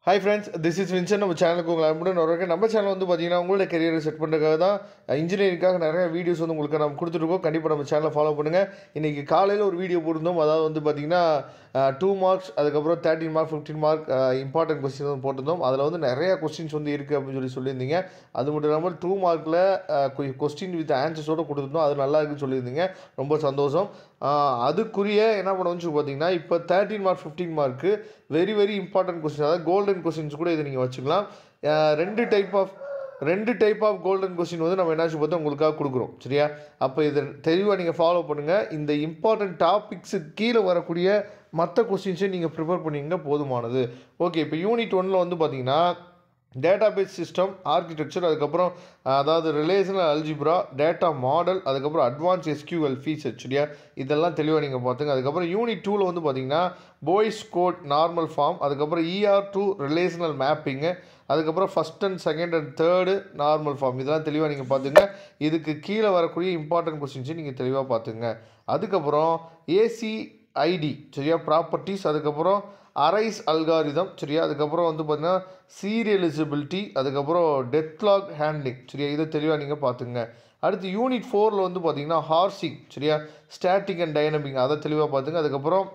Hi friends, this is Vincent. நம்ம சேனலுக்கு உங்களை அன்புடன் வரவேற்கிறேன். நம்ம சேனல் வந்து பார்த்தீங்கன்னா உங்களோட கரியரை செட் பண்ணுறதுக்காக தான் இன்ஜினியரிங்காக நிறைய வீடியோஸ் வந்து உங்களுக்கு நம்ம கொடுத்துருக்கோம். கண்டிப்பாக நம்ம சேனலை ஃபாலோ பண்ணுங்கள். இன்றைக்கி காலையில் ஒரு வீடியோ போட்டிருந்தோம். அதாவது வந்து பார்த்தீங்கன்னா 2 மார்க்ஸ் அதுக்கப்புறம் 13 மார்க் 15 மார்க் இம்பார்ட்டன்ட் கொஸ்டின் வந்து போட்டிருந்தோம். அதில் வந்து நிறையா கொஸ்டின்ஸ் வந்து இருக்குது அப்படின்னு சொல்லியிருந்தீங்க. அது மட்டும் இல்லாமல் 2 மார்க்கில் கொஸ்டின் வித் ஆன்சர்ஸோடு கொடுத்துருந்தோம். அது நல்லா இருக்குன்னு சொல்லியிருந்தீங்க. ரொம்ப சந்தோஷம். அதுக்குரிய என்ன பண்ணுவோம்னு பார்த்தீங்கன்னா இப்போ 13 mark 15 mark very important question, அதாவது கோல்டன் கொஸ்டின்ஸ் கூட இதை நீங்கள் வச்சுக்கலாம். ரெண்டு டைப் ஆஃப் கோல்டன் கொஸ்டின் வந்து நம்ம என்னாச்சு பார்த்தா உங்களுக்காக கொடுக்குறோம். சரியா? அப்போ இதை தெளிவாக நீங்கள் ஃபாலோ பண்ணுங்கள். இந்த இம்பார்ட்டன்ட் டாபிக்ஸுக்கு கீழே வரக்கூடிய மற்ற கொஸ்டின்ஸை நீங்கள் ப்ரிப்பேர் பண்ணிங்கன்னா போதுமானது. ஓகே, இப்போ யூனிட் 1ல் வந்து பார்த்தீங்கன்னா டேட்டாபேஸ் சிஸ்டம் ஆர்கிடெக்சர், அதுக்கப்புறம் அதாவது ரிலேஷனல் அல்ஜிப்ரா, டேட்டா மாடல், அதுக்கப்புறம் அட்வான்ஸ் எஸ்கியூஎல் ஃபீச்சர். சரியா? இதெல்லாம் தெளிவாக நீங்கள் பார்த்துங்க. அதுக்கப்புறம் யூனிட் 2ல் வந்து பார்த்தீங்கன்னா போய்ஸ் கோட் நார்மல் ஃபார்ம், அதுக்கப்புறம் ER2 ரிலேஷனல் மேப்பிங்கு, அதுக்கப்புறம் first and second and third normal form. இதெல்லாம் தெளிவாக நீங்கள் பார்த்துங்க. இதுக்கு கீழே வரக்கூடிய இம்பார்ட்டன்ட் கொஸ்டின்ஸை நீங்கள் தெளிவாக பார்த்துங்க. அதுக்கப்புறம் ACID சரியா ப்ராப்பர்ட்டிஸ், அதுக்கப்புறம் அரைஸ் அல்காரிதம். சரியா? அதுக்கப்புறம் வந்து பார்த்தீங்கன்னா சீரியலிசபிலிட்டி, அதுக்கப்புறம் டெத்லாக் ஹேண்ட்லிங். சரியா? இதை தெளிவாக நீங்கள் பார்த்துங்க. அடுத்து யூனிட் 4ல் வந்து பார்த்தீங்கன்னா ஹார்சிங். சரியா? ஸ்டாட்டிக் அண்ட் டைனமிக், அதை தெளிவாக பார்த்துங்க. அதுக்கப்புறம்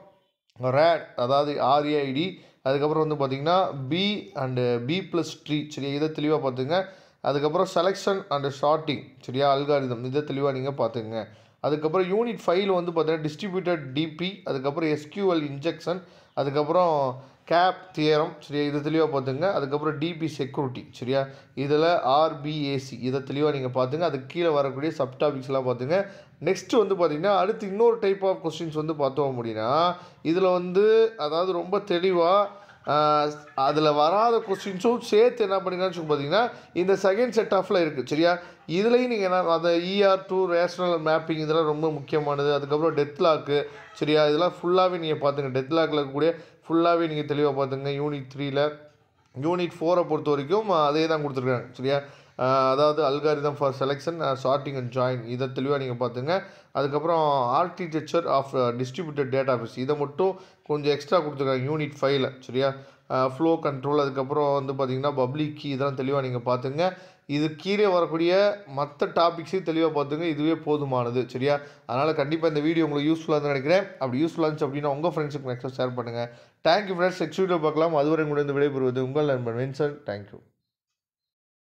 ரேட், அதாவது RAID, அதுக்கப்புறம் வந்து பார்த்தீங்கன்னா B அண்டு B+ ட்ரீ. சரியா? இதை தெளிவாக பார்த்துங்க. அதுக்கப்புறம் செலெக்ஷன் அண்டு ஷார்ட்டிங். சரியா? அல்காரிதம், இதை தெளிவாக நீங்கள் பார்த்துங்க. அதுக்கப்புறம் யூனிட் 5ல் வந்து பார்த்தீங்கன்னா டிஸ்ட்ரிபியூட்டட் DP, அதுக்கப்புறம் SQL இன்ஜெக்ஷன், அதுக்கப்புறம் கேப் தியரம். சரியா? இதை தெளிவாக பார்த்துங்க. அதுக்கப்புறம் DP செக்யூரிட்டி. சரியா? இதில் RBAC, இதை தெளிவாக நீங்கள் பார்த்துங்க. அதுக்கு கீழே வரக்கூடிய சப் டாபிக்ஸ்லாம் பார்த்துங்க. நெக்ஸ்ட்டு வந்து பார்த்திங்கன்னா அடுத்து இன்னொரு டைப் ஆஃப் கொஸ்டின்ஸ் வந்து பார்த்தோம் அப்படின்னா இதில் வந்து அதாவது ரொம்ப தெளிவாக அதில் வராத கொஸ்டின்ஸும் சேர்த்து என்ன பண்ணிங்கன்னு பார்த்தீங்கன்னா இந்த செகண்ட் செட் ஆஃபில் இருக்குது. சரியா? இதுலேயும் நீங்கள் என்ன அந்த ER2 ரேஷனல் மேப்பிங் இதெல்லாம் ரொம்ப முக்கியமானது. அதுக்கப்புறம் டெத்லாக்கு. சரியா? இதெல்லாம் ஃபுல்லாகவே நீங்கள் பார்த்துங்க. டெத்லாக்கில் இருக்கக்கூடிய ஃபுல்லாகவே நீங்கள் தெளிவாக பார்த்துங்க. யூனிட் 3ல் யூனிட் 4 பொறுத்த வரைக்கும் அதே தான் கொடுத்துருக்காங்க. சரியா? அதாவது algorithm for selection sorting and join, இதை தெளிவாக நீங்கள் பார்த்துங்க. அதுக்கப்புறம் ஆர்கிடெக்சர் ஆஃப் டிஸ்ட்ரிபியூட்டட் டேட்டாபேஸ், இதை மட்டும் கொஞ்சம் எக்ஸ்ட்ரா கொடுத்துருக்காங்க யூனிட் 5ல். சரியா? ஃப்ளோ கண்ட்ரோல், அதுக்கப்புறம் வந்து பார்த்திங்கன்னா பப்ளிக் கீ, இதெல்லாம் தெளிவாக நீங்கள் பார்த்துங்க. இது கீழே வரக்கூடிய மற்ற டாபிக்ஸையும் தெளிவாக பார்த்துங்க. இதுவே போதுமானது. சரியா? அதனால் கண்டிப்பாக இந்த வீடியோ உங்களுக்கு யூஸ்ஃபுல்லாக தான் நினைக்கிறேன். அப்படி யூஸ்ஃபுல்லாக இருந்துச்சு அப்படின்னா உங்கள் ஃப்ரெண்ட்ஸுக்கு நெக்ஸ்ட் ஷேர் பண்ணுங்கள். Thank you friends. நெக்ஸ்ட் வீடியோ பார்க்கலாம். அதுவரை உங்களிடம் விடைபெறுவது உங்கள் நண்பன் வின்சென்ட். தேங்க்யூ.